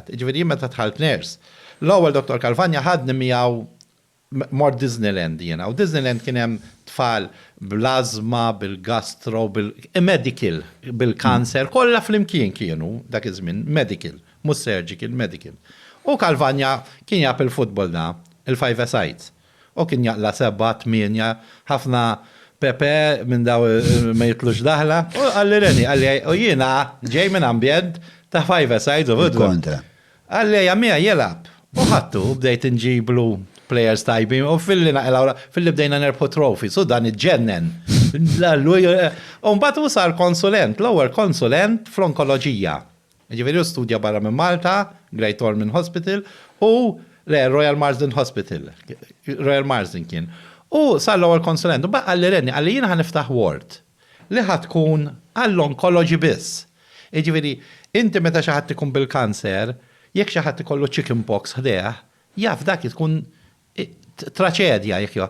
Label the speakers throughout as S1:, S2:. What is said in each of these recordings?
S1: Ġifieri meta tħalt ners. L-ewwel Dr. Calvagna ħadni miegħu mor Disneyland jiena. U Disneyland kien hemm tfal bl-azma, bil-gastro, bil-medical, bil-kanser, kollha flimkien kienu dak iż-żmien, medical, mhux surgical, medical. U Calvagna kien jab il-futbol da, il-5-a-sides. U kien jaqla 7-8, ħafna Pepe minn daw ma jitlux daħla. U għalli Reni, għalli u jiena ġej minn ambjent ta' 5-a-sides u futbol. Għalli jammija jelab. U ħattu bdejt nġiblu players tajbin u fil-li bdejna nerpu trophy, so dan iġġennen. U mbagħad u sar konsulent, l-ewwel konsulent fl-onkoloġija. Ġifieri studja barra minn Malta, Great Ormond Hospital, u Royal Marsden Hospital. Royal Marsden kien. U sar l-ewwel konsulent, u baqqa għalli Renni, għalli jiena ħaniftaħ ward li ħatkun għall-onkoloġi biss. Ġifieri, inti meta xi ħadd ikun bil-kanser, jekk xi ħadd ikollu chicken pox ħdeħ, jaf dak tkun traċedja jekk jew.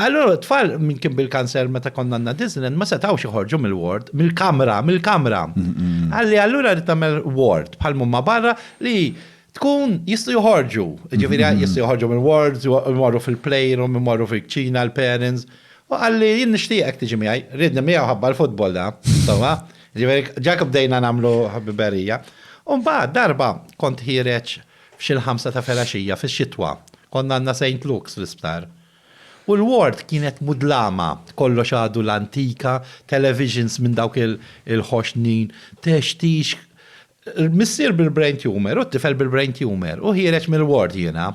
S1: Allora tfal minn kien bil-kanser meta konna għandna Disneyland ma setgħux joħorġu mill-ward, mill-kamra. Għalli allura rid tagħmel ward bħal mumma barra li tkun jistgħu joħorġu. Ġifieri jistgħu joħorġu mill-wards, imorru fil-playroom, imorru fil-kċina l-parents. U għalli jien nixtieqek tiġi miegħi, ridni miegħu ħabba l-futbol da. Ġifieri ġak bdejna nagħmlu ħabbiberija. U mbagħad darba kont ħireġ f'xi 5 ta' filgħaxija fix-xitwa. Konna għandna St. Luke's fl-isptar. U l-ward kienet mudlama, kollox għadu l-antika, televisions minn dawk il-ħoxnin, teċtix, missier bil-brain tumor, u t-tifel bil-brain tumor, u ħireċ mill-ward jena.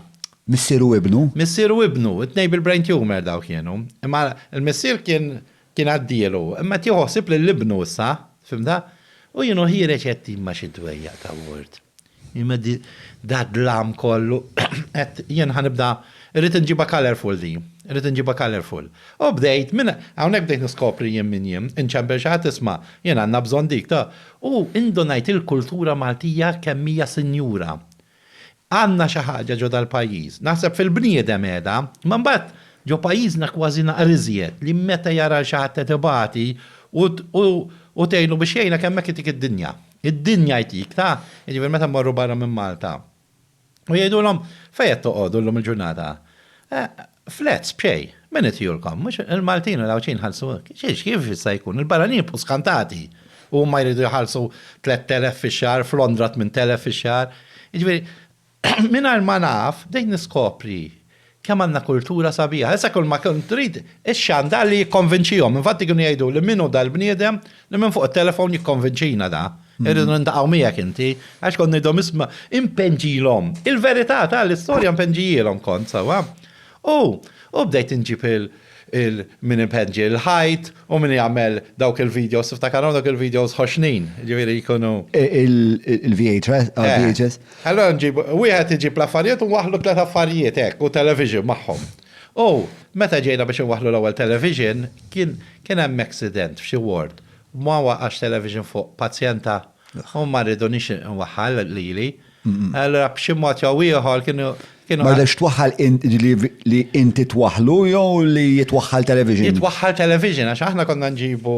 S2: Missier u ibnu?
S1: Missier u ibnu, it-nej bil-brain tumor dawk jenu. Imma il-missier kien għaddielu, imma tiħosib l-ibnu issa, fimda? U jenu ħireċ għetti ma xidwejja ta' ward. Imma da dlam kollu, jien ħanibda, irrit nġiba colorful di, U bdejt, għawnek bdejt niskopri jien minn jien, inċember xaħat isma, jien għanna bżon dik ta' u indonajt il-kultura Maltija kemmija sinjura. Għanna xaħġa ġo dal-pajjiż, naħseb fil-bniedem edha, man bat ġo pajjiżna kważi naqriżiet li meta jara xaħat tetibati u tejnu biex jgħina kemmek jitik id-dinja. Id-dinja jtik, ta' ġiver meta morru barra minn Malta. U jgħidu l-om, fejet toqodu l-om il-ġurnata. Flats, bxej, minn it-julkom, mux il-Maltinu l-għawċin ħalsu, kif jista' jkun, il-baranin puskantati. U ma jridu jħalsu 3,000 fi xar, fl-Londra 8,000 fi xar. Ġifieri, minna ma naf, dejn niskopri kemm għandna kultura sabiħa. Issa kull ma kont trid ix-xanda li jikkonvinċihom. Infatti kienu jgħidu li minnu dal-bniedem li minn fuq it-telefon jikkonvinċina da. Irridu nintaqgħu miegħek inti, għax kont ngħidhom isma' impenġilhom. Il-verità tal-istorja impenġilhom kont sewwa. U bdejt inġib min impenġi il-ħajt u min jagħmel dawk il-videos, iftakarhom dawk il-videos ħoxnin, ġifieri jkunu.
S2: Il-VHS?
S1: Allora nġib, wieħed iġib l-affarijiet u waħlu 3 affarijiet hekk u television magħhom. U meta ġejna biex nwaħlu l-ewwel television, kien hemm accident f'xi ward. Ma waqax television fuq pazjenta u ma rridunix nwaħħal lili. Allora b'xi mod jew ieħor kienu.
S2: Ma rridx twaħħal li inti twaħħlu jew li jitwaħħal television?
S1: Jitwaħħal television għax aħna konna nġibu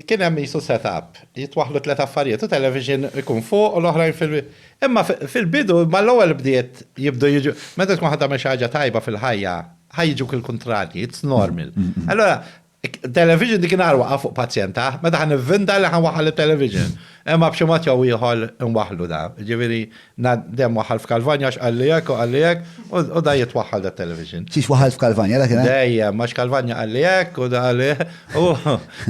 S1: kien hemm jisu setup, jitwaħħlu 3 affarijiet u television ikun fuq u l-oħrajn imma fil-bidu ma l-ewwel bdiet jibdu jiġu meta tkun ħadd tagħmel xi ħaġa tajba fil-ħajja ħajġuk il-kontrarji, it's normal. Allora television dik inarwa fuq pazjenta, meta ħan nivvinda li ħan waħħal il-television. Imma b'xi mod jew ieħor nwaħħlu da. Ġifieri dem waħħal f'Kalvanja x'qalli hekk u qalli hekk u da jitwaħħal da television.
S2: Xiex waħħal f'Kalvanja dak kien?
S1: Dejjem ma x'Kalvanja qalli hekk u da qalli u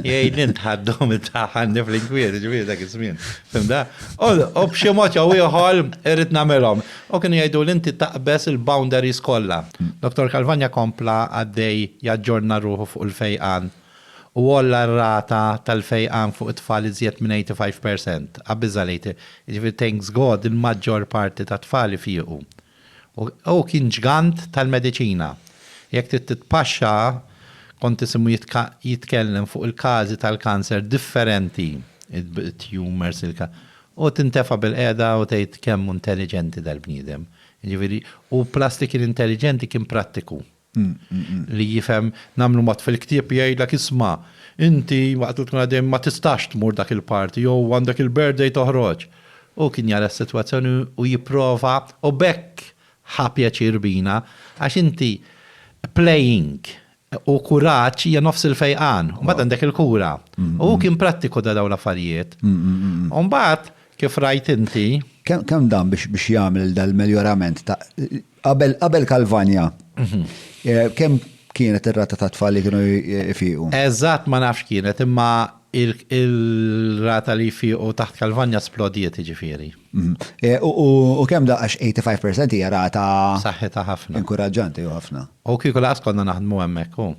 S1: jgħid intħaddhom it-taħan nifl-inkwiet, ġifieri dak iż-żmien. Fimda? U b'xi mod jew ieħor irid nagħmelhom. U kienu jgħidu li inti taqbes il-boundaries kollha. Dr. Calvagna kompla għaddej jaġġorna ruħu fuq il-fejqan. U għalla r-rata tal-fejqan fuq it-tfal iżjed minn 85%. Abbiżalejti, ġifir thanks God, il-maġġor parti ta' tfali fiqu. U kien ġgant tal-medicina. Jek titpaxxa, kont isimu jitkellem fuq il-kazi tal-kanser differenti, tumors, u tintefa bil-qeda u tgħid kemm intelligenti dal-bniedem. Ġifiri, u plastik intelligenti kien prattiku. Li jifhem namlu mat fil-ktieb jgħidlek isma' inti waqt tkun għadem ma tistax tmur dak il-party jew għandek il-birthday toħroġ. u kien jara s-sitwazzjoni u jipprova u bekk ħapjaċir bina għax inti playing u kuraċ hija nofs il-fejqan u mbagħad għandek il-kura. U kien prattiku da dawn l-affarijiet. U mbagħad kif rajt inti
S2: Kemm dan biex jagħmel dal-miljorament ta' qabel Kalvanja. Kemm kienet ir-rata ta' tfal li kienu jfiqu?
S1: Eżatt ma nafx kienet imma il-rata li jfiqu taħt Kalvanja splodiet jiġifieri.
S2: U kemm da għax 85% hija rata
S1: Saħħitha ħafna.
S2: inkoraġġanti ħafna.
S1: U kieku laqas konna naħdmu hemmhekk hu.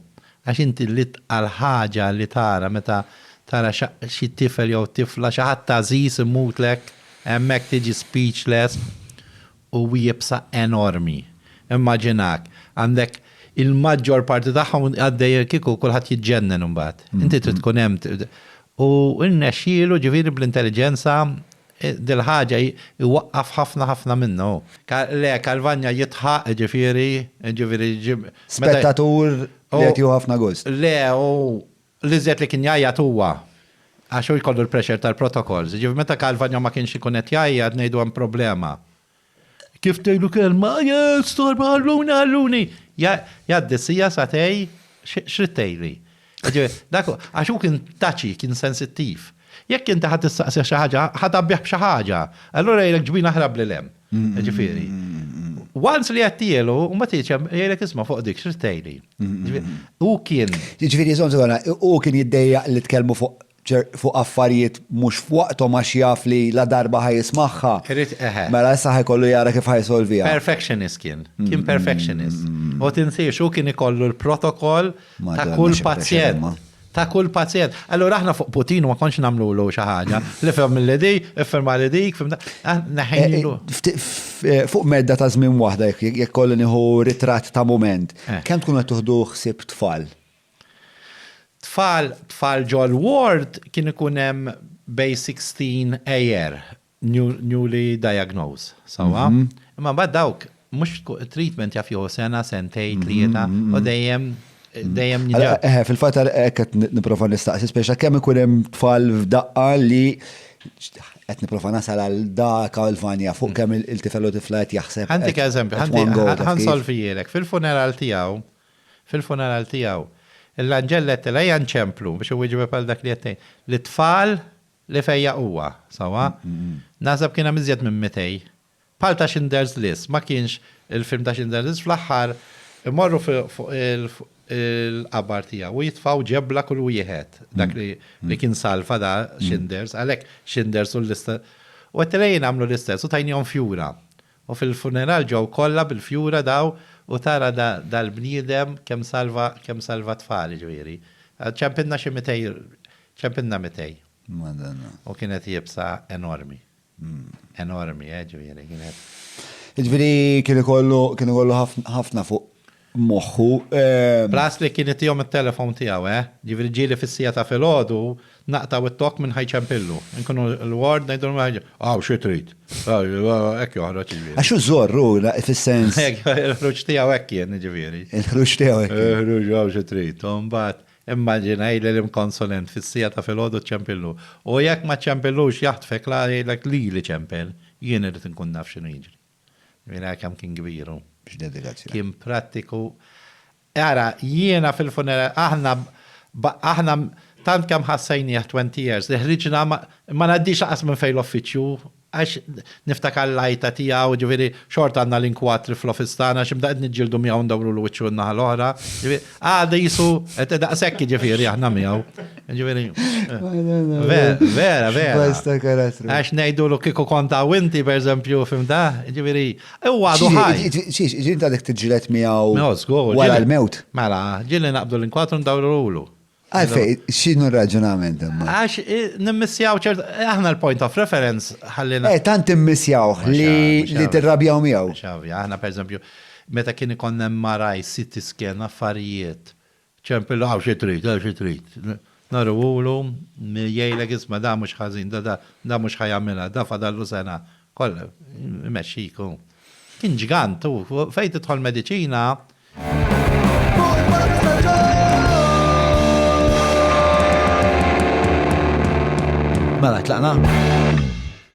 S1: Għax inti li tqal ħaġa li tara meta tara xi tifel jew tifla xi ħadd tażis imutlek hemmhekk tiġi speechless u jibsa enormi. Immaġinak, għandek il-maġġor parti tagħhom għaddej kieku kulħadd jiġġennen imbagħad. Inti trid tkun hemm u nnexxielu ġifieri bl-intelligenza dil-ħaġa iwaqqaf ħafna minnu. Le, Kalvanja jitħaq ġifieri
S2: Spettatur li qed ħafna gost.
S1: Le, u l-iżjed li kien jajjat huwa. Għax hu jkollu l-pressure tal-protokolls. Ġifieri meta Kalvanja ma kienx ikun qed jajjat ngħidu hemm problema. Kif tgħidu kelma, storba għalluni. Jaddissija satej xrittejli. Għax hu kien taċi, kien sensittiv. Jekk inti ħadd tistaqsi xi ħaġa, ħadd abbjaħ b'xi ħaġa, allura jgħidlek ġbina ħrab li lem. Ġifieri. Once li għattielu, u ma tiġem jgħidlek isma' fuq dik xrittejli. U kien.
S2: Ġifieri u kien jiddejjaq li tkellmu fuq affarijiet mhux fuqhom għax jaf li la darba ħajismagħha. Mela issa ħajkollu jara kif ħajsolvija.
S1: Perfectionist kien perfectionist. U tinsiex u kien ikollu l-protokoll ta' kull pazjent. Ta' kull pazjent. Allura aħna fuq Putin ma konx nagħmlu xi ħaġa. Li fem mill-ledi, ifhem mal dik, naħejlu.
S2: Fuq medda ta' żmien waħda jekk kollu nieħu ritratt ta' mument. Kemm tkun qed tuħdu ħsieb tfal?
S1: Tfal ġol ward kien ikun hemm bej 16 AR, newly diagnosed. Sawa? Imma bad dawk mhux treatment jaf jew sena, sentej, tlieta, u dejjem
S2: Fil-fatt qed nipprova nistaqsi speċa kemm ikun hemm tfal f'daqqa li qed nipprova nasal għal dak Kalvanja fuq kemm il-tifel u tifla qed jaħseb.
S1: Ħantik eżempju, ħansolvijilek fil-funeral tiegħu. Il-anġellet li janċemplu biex u wieġbeb għal dak li jattej. L-tfal li fejja huwa, sawa? Nasab kiena miżjed minn 200. Pal ta' Schindler's List, ma kienx il-film ta' Schindler's List fl-aħħar imorru fuq il-qabar tiegħu u jitfaw ġebla kull wieħed dak li kien salfa da Schindler's, għalhekk Schindler's u l-lista. U għattilejn għamlu l-istess u tajnihom fjura. U fil-funeral ġew kollha bil-fjura daw u tara dal-bniedem kemm salva tfal ġifieri. ċempinna xi 200, ċempinna 200. U kienet jibsa enormi. Enormi, ġifieri kienet.
S2: Ġifieri kienu kollu ħafna fuq moħħu.
S1: Plas li kienet jom il-telefon tiegħu, ġifieri ġieli fis-sija ta' filgħodu naqtaw it-tok minn ħajċempillu. Inkunu l-ward ngħidu xi trid. Hekk joħroġ ġifieri.
S2: Għax żorru fis-sens.
S1: Il-ħruġ tiegħu hekk kien ġifieri.
S2: Il-ħruġ tiegħu hekk.
S1: Ħruġ xi trid. Mbagħad immaġinaj li l-imkonsulent fis-sija ta' filgħodu ċempillu. U jekk ma ċempillux jaħtfek la jgħidlek li ċempel, jien irid inkun naf x'inhu jiġri. Mira kemm kien kbiru. Kien prattiku. Ara, jiena fil-funeral, aħna tant kemm ħassajni 20 years, ħriġna ma naddix aqas minn fejn l-offiċju, għax niftakar l-lajta tiegħu, ġifieri xort għandna l-inkwatri fl-office tagħna x'imdaqt niġġieldu miegħu ndawru l-wiċċu n-naħa l-oħra. Għada jisu daqshekk ġifieri aħna miegħu. Ġifieri. Vera. Għax ngħidulu kieku kont hawn inti pereżempju fimda, ġifieri huwa għadu ħaj.
S2: Ġieli għadek tiġġieled miegħu wara l-mewt.
S1: Mela, ġieli naqbdu l-inkwatru ndawru.
S2: Għalfej, xinu r-raġunament imma?
S1: Għax nimmissjaw ċert, aħna l-point of reference ħallina.
S2: Tant immissjaw li tirrabjaw miegħu.
S1: Xavja, aħna per eżempju, meta kien ikon MRI, CT scan, affarijiet, ċempillu xi trid. Naru ulu, jgħidlek isma' da mhux ħażin, da mhux ħajamilha, da fadallu sena. Kollha, imexxiku. Kien ġigant, fejn tidħol mediċina.
S2: Mela, tlaqna?